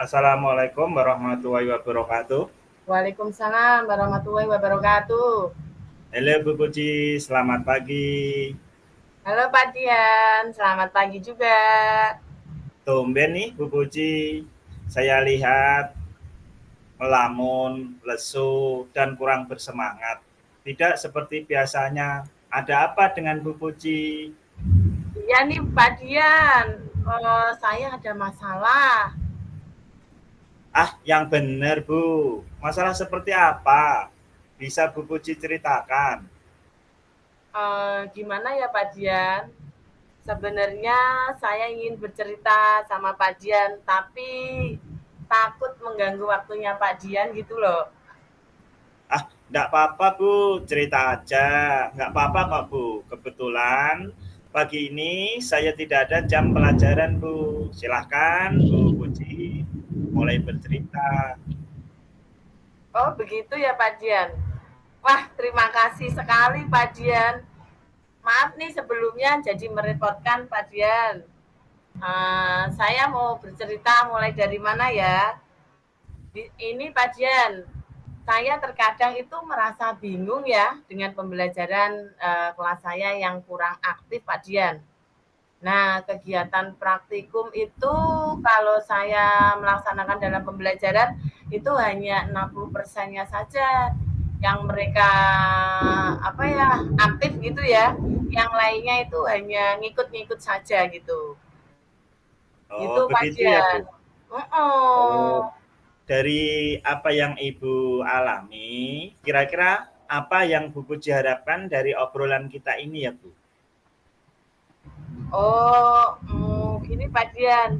Assalamualaikum warahmatullahi wabarakatuh. Waalaikumsalam warahmatullahi wabarakatuh. Halo Bu Puji, selamat pagi. Halo Pak Dian, selamat pagi juga. Tumben nih Bu Puji, saya lihat melamun, lesu, dan kurang bersemangat. Tidak seperti biasanya. Ada apa dengan Bu Puji? Iya nih Pak Dian, saya ada masalah. Ah, yang benar Bu. Masalah seperti apa? Bisa Bu Puji ceritakan? Gimana ya Pak Dian? Sebenarnya saya ingin bercerita sama Pak Dian, tapi takut mengganggu waktunya Pak Dian gitu loh. Ah, nggak apa-apa Bu, cerita aja. Nggak apa-apa kok Bu. Kebetulan pagi ini saya tidak ada jam pelajaran Bu. Silahkan Bu Puji mulai bercerita. Oh begitu ya Pak Dian. Wah terima kasih sekali Pak Dian. Maaf nih sebelumnya jadi merepotkan Pak Dian. Saya mau bercerita mulai dari mana ya? Ini Pak Dian, saya terkadang itu merasa bingung ya dengan pembelajaran kelas saya yang kurang aktif Pak Dian. Nah, kegiatan praktikum itu kalau saya melaksanakan dalam pembelajaran itu hanya 60%-nya saja yang mereka apa ya aktif gitu ya. Yang lainnya itu hanya ngikut-ngikut saja gitu. Oh, Gitu Pak begitu ya Dian. Bu. Oh, Oh, dari apa yang Ibu alami, kira-kira apa yang Bu Puji harapkan dari obrolan kita ini ya Bu? Gini Pak Dian,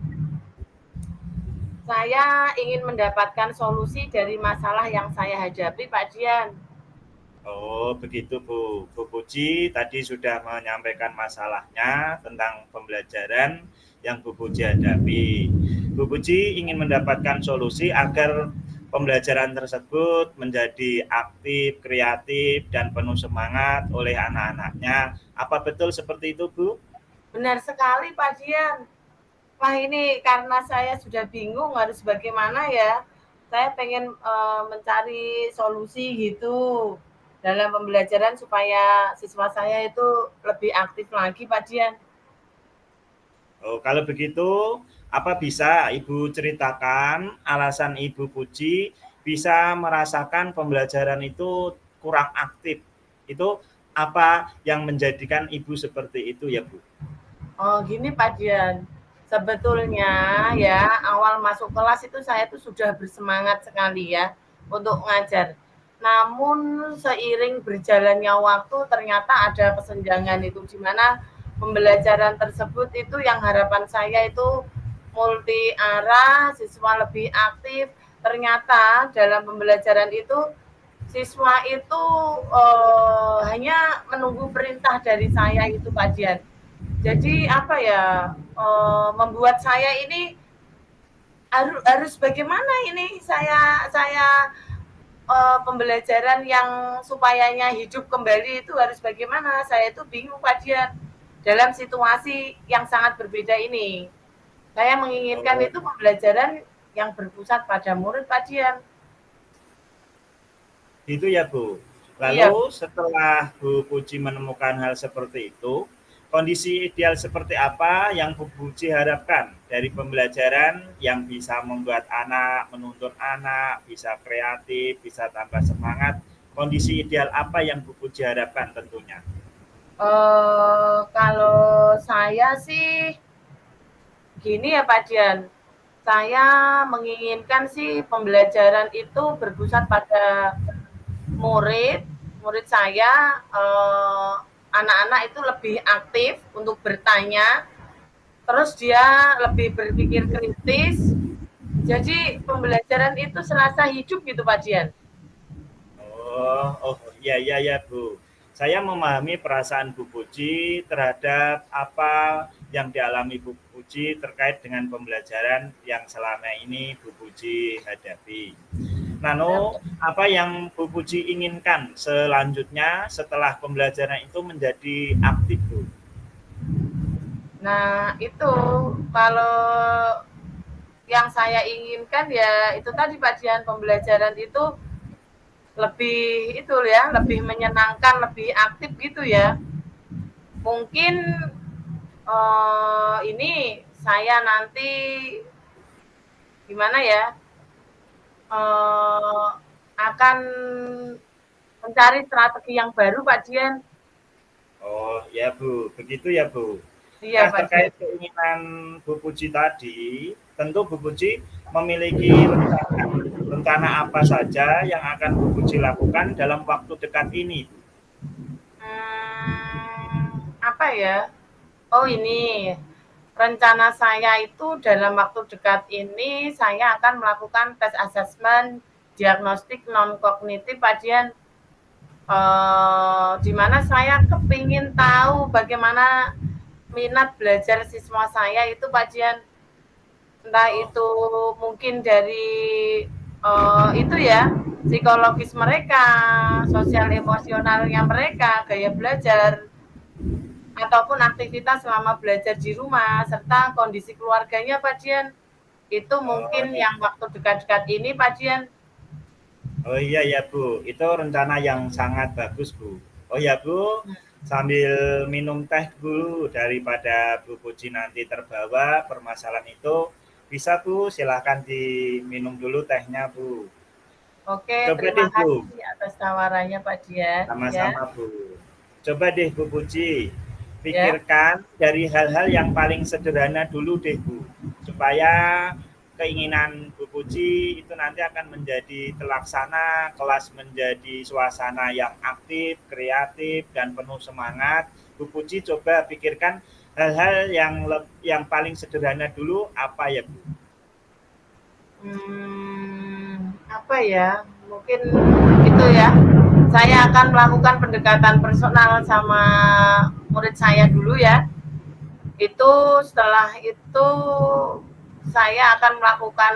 saya ingin mendapatkan solusi dari masalah yang saya hadapi Pak Dian. Oh, begitu Bu. Bu Puji tadi sudah menyampaikan masalahnya tentang pembelajaran yang Bu Puji hadapi. Bu Puji ingin mendapatkan solusi agar pembelajaran tersebut menjadi aktif, kreatif, dan penuh semangat oleh anak-anaknya. Apa betul seperti itu, Bu? Benar sekali Pak Dian. Wah ini karena saya sudah bingung harus bagaimana ya. Saya pengen mencari solusi gitu dalam pembelajaran supaya siswa saya itu lebih aktif lagi Pak Dian. Oh, kalau begitu, apa bisa Ibu ceritakan alasan Ibu Puji bisa merasakan pembelajaran itu kurang aktif? Itu apa yang menjadikan Ibu seperti itu ya, Bu? Oh gini Pak Dian, sebetulnya ya awal masuk kelas itu saya tuh sudah bersemangat sekali ya untuk ngajar. Namun seiring berjalannya waktu ternyata ada kesenjangan itu di mana pembelajaran tersebut itu yang harapan saya itu multi arah, siswa lebih aktif. Ternyata dalam pembelajaran itu siswa itu hanya menunggu perintah dari saya itu Pak Dian. Jadi apa ya, membuat saya ini harus bagaimana ini saya pembelajaran yang supayanya hidup kembali itu harus bagaimana? Saya itu bingung Pak Dian dalam situasi yang sangat berbeda ini. Saya menginginkan Oh, itu pembelajaran yang berpusat pada murid Pak Dian. gitu ya, Bu. Iya, Lalu setelah Bu Puji menemukan hal seperti itu, kondisi ideal seperti apa yang Bu Puji harapkan dari pembelajaran yang bisa membuat anak, menuntun anak, bisa kreatif, bisa tambah semangat. Kondisi ideal apa yang Bu Puji harapkan tentunya? kalau saya sih gini ya Pak Dian, saya menginginkan sih pembelajaran itu berpusat pada murid, murid saya anak-anak itu lebih aktif untuk bertanya, terus dia lebih berpikir kritis. Jadi pembelajaran itu serasa hidup gitu Pak Dian. Oh, oh iya iya ya Bu. Saya memahami perasaan Bu Puji terhadap apa yang dialami Bu Puji terkait dengan pembelajaran yang selama ini Bu Puji hadapi. Nano, apa yang Bu Puji inginkan selanjutnya setelah pembelajaran itu menjadi aktif Bu? Nah itu kalau yang saya inginkan ya itu tadi Pak Dian, pembelajaran itu lebih itu ya, lebih menyenangkan, lebih aktif gitu ya. Mungkin ini saya nanti gimana ya, akan mencari strategi yang baru Pak Dian. Oh ya Bu, begitu ya Bu. Iya Nah Pak Dian. terkait keinginan Bu Puji tadi, tentu Bu Puji memiliki rencana apa saja yang akan Bu Puji lakukan dalam waktu dekat ini. Apa ya? Oh ini, rencana saya itu dalam waktu dekat ini saya akan melakukan tes asesmen diagnostik non kognitif Pak Dian, di mana saya kepingin tahu bagaimana minat belajar siswa saya itu Pak Dian, entah itu mungkin dari itu ya, psikologis mereka, sosial emosionalnya mereka, gaya belajar, ataupun aktivitas selama belajar di rumah, serta kondisi keluarganya Pak Dian. Itu Oh, mungkin yang waktu dekat-dekat ini Pak Dian. oh iya ya Bu, itu rencana yang sangat bagus Bu. Oh ya Bu, sambil minum teh dulu daripada Bu Puji nanti terbawa permasalahan itu, bisa Bu, silahkan diminum dulu tehnya Bu. Oke, Coba terima deh Bu, kasih atas tawarannya Pak Dian. Ya, sama-sama Bu. Coba deh Bu Puji, ya. pikirkan dari hal-hal yang paling sederhana dulu deh Bu, supaya keinginan Bu Puji itu nanti akan menjadi terlaksana, kelas menjadi suasana yang aktif, kreatif, dan penuh semangat. Bu Puji coba pikirkan hal-hal yang paling sederhana dulu apa ya Bu? Apa ya? Mungkin itu ya. Saya akan melakukan pendekatan personal sama murid saya dulu ya. Itu setelah itu saya akan melakukan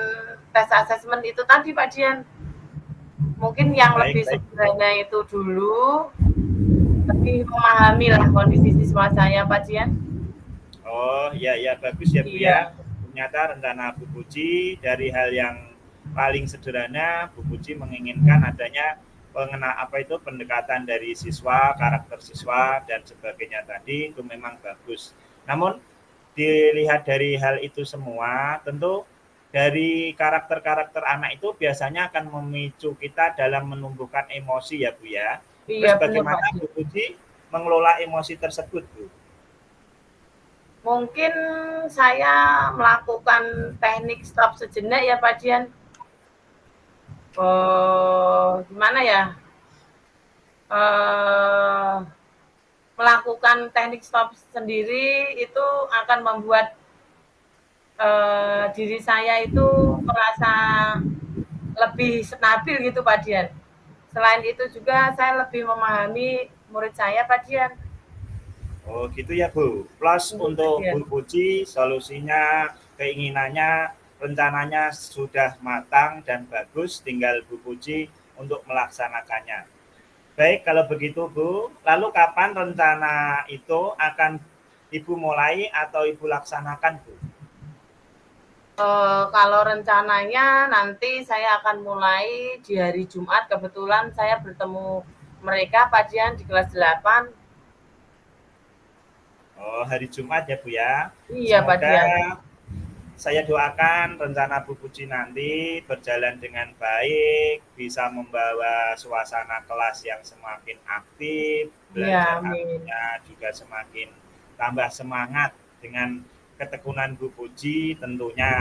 tes asesmen itu tadi Pak Dian. Mungkin yang Baik, lebih baik. sederhana itu dulu, lebih memahami lah kondisi siswa saya Pak Dian. Oh ya ya bagus ya Bu ya. Iya, Ternyata rencana Bu Puji dari hal yang paling sederhana, Bu Puji menginginkan adanya pendekatan dari siswa, karakter siswa dan sebagainya tadi itu memang bagus. Namun dilihat dari hal itu semua, tentu dari karakter-karakter anak itu biasanya akan memicu kita dalam menumbuhkan emosi ya Bu ya. iya Terus benar Pak bagaimana Dian. Bu Puji mengelola emosi tersebut Bu? Mungkin saya melakukan teknik stop sejenak ya Pak Dian. Gimana ya? Eh, Melakukan teknik stop sendiri itu akan membuat diri saya itu merasa lebih stabil gitu Pak Dian. Selain itu juga saya lebih memahami murid saya Pak Dian. Oh gitu ya Bu. Plus Untuk Pak untuk Dian. Bu Puji solusinya, keinginannya, rencananya sudah matang dan bagus, tinggal Bu Puji untuk melaksanakannya. Baik kalau begitu Bu, lalu kapan rencana itu akan Ibu mulai atau Ibu laksanakan Bu? Kalau rencananya nanti saya akan mulai di hari Jumat, kebetulan saya bertemu mereka Pak Dian di kelas 8. Oh hari Jumat ya Bu ya. Iya Pak Semoga Dian. saya doakan rencana Bu Puji nanti berjalan dengan baik, bisa membawa suasana kelas yang semakin aktif, Iya, belajar amin. juga semakin tambah semangat dengan ketekunan Bu Puji tentunya.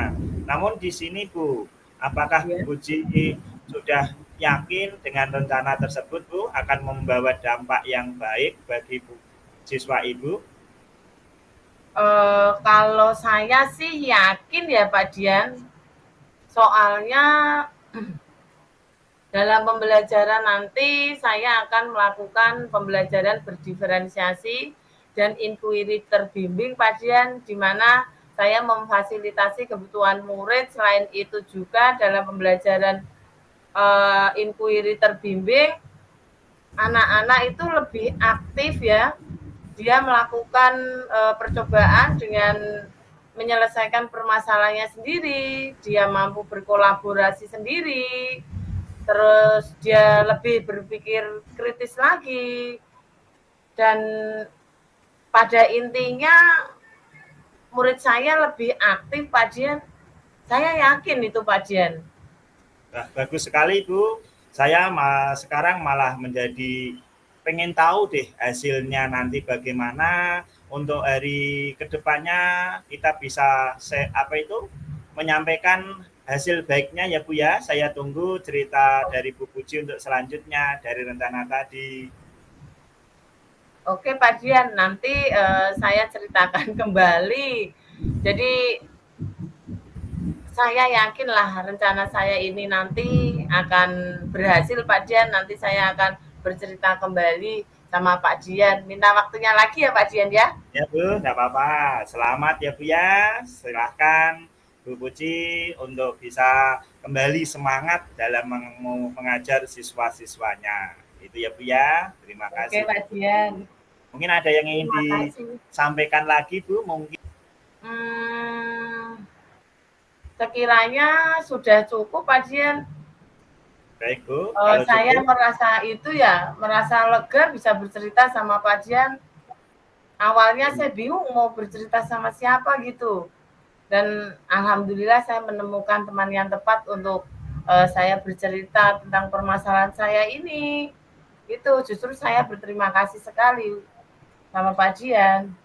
Namun di sini Bu, apakah Bu Ya. Puji sudah yakin dengan rencana tersebut Bu akan membawa dampak yang baik bagi siswa Ibu? Kalau saya sih yakin ya Pak Dian, soalnya dalam pembelajaran nanti saya akan melakukan pembelajaran berdiferensiasi dan inquiry terbimbing Pak Dian, di mana saya memfasilitasi kebutuhan murid. Selain itu juga dalam pembelajaran inquiry terbimbing, anak-anak itu lebih aktif ya. Dia melakukan percobaan dengan menyelesaikan permasalahannya sendiri, dia mampu berkolaborasi sendiri, terus dia lebih berpikir kritis lagi, dan pada intinya murid saya lebih aktif, Pak Dian. Saya yakin itu, Pak Dian. Nah, bagus sekali Bu. Saya sekarang malah menjadi pengen tahu deh hasilnya nanti bagaimana untuk hari kedepannya kita bisa menyampaikan hasil baiknya ya Bu ya. Saya tunggu cerita dari Bu Puji untuk selanjutnya dari rencana tadi. Oke Pak Dian, nanti saya ceritakan kembali. Jadi saya yakinlah rencana saya ini nanti akan berhasil Pak Dian. Nanti saya akan bercerita kembali sama Pak Dian. Minta waktunya lagi ya Pak Dian ya. Ya Bu, tidak apa-apa. Selamat ya Bu ya. Silahkan Bu Puji untuk bisa kembali semangat dalam mengajar siswa-siswanya. Itu ya Bu ya. Terima kasih. Oke Pak Dian. Mungkin ada yang ingin disampaikan lagi Bu? Mungkin. Sekiranya sudah cukup Pak Dian. Baik Bu. Saya cukup, merasa lega bisa bercerita sama Pak Dian. Awalnya saya bingung mau bercerita sama siapa gitu. Dan alhamdulillah saya menemukan teman yang tepat untuk saya bercerita tentang permasalahan saya ini. Itu justru saya berterima kasih sekali sama Pak Dian.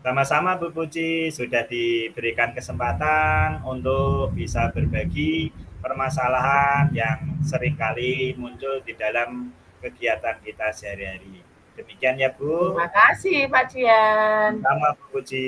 Sama-sama Bu Puji, sudah diberikan kesempatan untuk bisa berbagi permasalahan yang seringkali muncul di dalam kegiatan kita sehari-hari. Demikian ya Bu. Terima kasih Pak Dian. Sama Bu Puji.